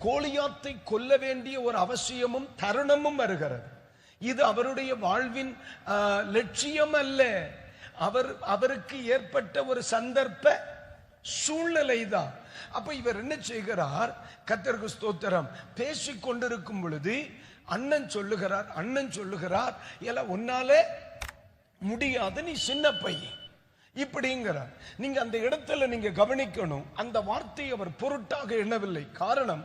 கோலியாத்தை கொல்ல வேண்டிய ஒரு அவசியமும் தருணமும் வருகிறது. இது அவருடைய வாழ்வின் லட்சியம் அல்ல, அவருக்கு ஏற்பட்ட ஒரு சந்தர்ப்ப சூழ்நிலை தான். அப்ப இவர் என்ன செய்கிறார்? கர்த்தருக்கு ஸ்தோத்திரம். பேசிக் கொண்டிருக்கும் பொழுது அண்ணன் சொல்லுகிறார் இல்ல உன்னால முடியாது, நீ சின்ன பையன் இப்படிங்கிறார். நீங்க அந்த இடத்துல நீங்க கவனிக்கணும், அந்த வார்த்தையை அவர் பொருட்டாக எண்ணவில்லை. காரணம்,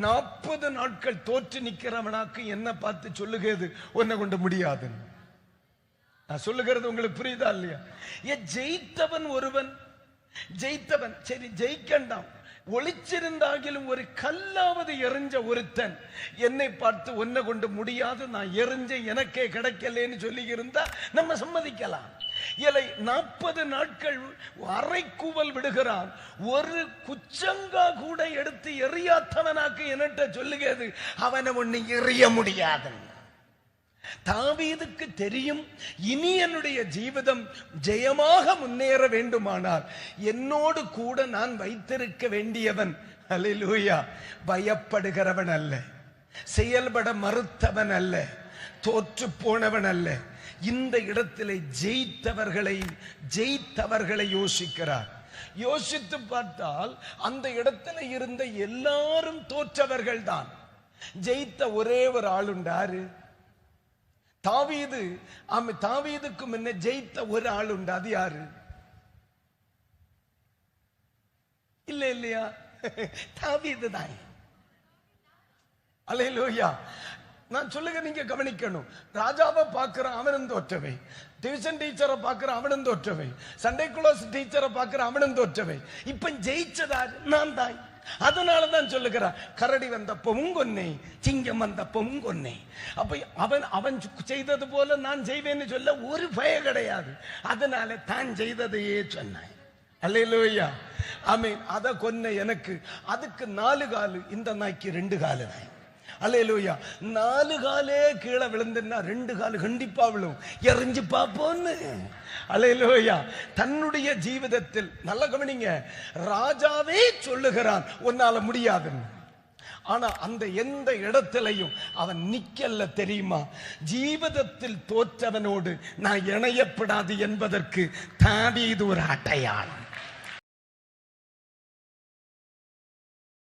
40 நாட்கள் தோற்று நிக்கிறவனாக்கு என்ன பார்த்து சொல்லுகிறது, உன்னை கொண்டு முடியாது. நான் சொல்லுகிறது உங்களுக்கு புரியுதா இல்லையா? ஜெயித்தவன் ஒருவன், ஜெயித்தவன் சரி ஜெயிக்கண்டாம், ஒளிச்சிருந்தாகிலும் ஒரு கல்லாவது எறிஞ்ச ஒருத்தன் என்னை பார்த்து ஒன்ன கொண்டு முடியாது, நான் எறிஞ்ச எனக்கே கிடைக்கலன்னு சொல்லி இருந்தா நம்ம சம்மதிக்கலாம். 40 நாட்கள் அரைக்கூவல் விடுகிறான், ஒரு குச்சங்கா கூட எடுத்து எறியாத்தவனாக்கு என்னட்ட சொல்லுகிறது, அவனை ஒண்ணு எறிய முடியாது. தாவீதுக்கு தெரியும், இனி என்னுடைய ஜீவிதம் ஜெயமாக முன்னேற வேண்டுமானால் என்னோடு கூட நான் வைத்திருக்க வேண்டியவன் அல்லேலூயா பயப்படுகிறவன் அல்ல, செயல்பட மறுத்தவன் அல்ல, தோற்று போனவன் அல்ல. இந்த இடத்திலே ஜெயித்தவர்களை யோசிக்கிறார். யோசித்து பார்த்தால் அந்த இடத்துல இருந்த எல்லாரும் தோற்றவர்கள் தான். ஜெயித்த ஒரே ஒரு ஆளுண்டாரு தாவீது. தாவீதுக்கு முன்ன ஜெயித்த ஒரு ஆள் உண்டு, அது யாரு? இல்லையா? தாவீது தான். அல்லேலூயா. நான் சொல்லுங்க, நீங்க கவனிக்கணும். ராஜாவை பார்க்கிற அவனும் தோற்றவை, டியூஷன் டீச்சரை பார்க்கிற அவனும் தோற்றவை, சண்டே கிளாஸ் டீச்சரை பார்க்கிற அவனும் தோற்றவை. இப்ப ஜெயிச்சதாரு நான் தான். அதனாலதான் சொல்லுகிறார், கரடி வந்தப்பவும் கொன்னே, சிங்கம் வந்தப்பவும் கொன்னே. அப்ப அவன் செய்தது போல நான் செய்வேன்னு சொல்ல ஒரு பய கிடையாது. அதனால தான் செய்ததையே சொன்னான். அல்லேலூயா, ஆமென். அத கொன்ன எனக்கு, அதுக்கு 4 காலு, இந்த நாய்க்கு 2 காலு தான். அல்லேலூயா. 4 காலே கீழே விழுந்துன்னா 2 காலு கண்டிப்பா விழும், எறிஞ்சு பார்ப்போன்னு. அல்லேலூயா. தன்னுடைய ஜீவிதத்தில் நல்ல கவனிங்க, ராஜாவே சொல்லுகிறான் உன்னால முடியாதுன்னு. ஆனா அந்த எந்த இடத்திலையும் அவன் நிக்கல்ல தெரியுமா? ஜீவிதத்தில் தோற்றவனோடு நான் இணையப்படாது என்பதற்கு தாவீது ஒரு அடையாளம்.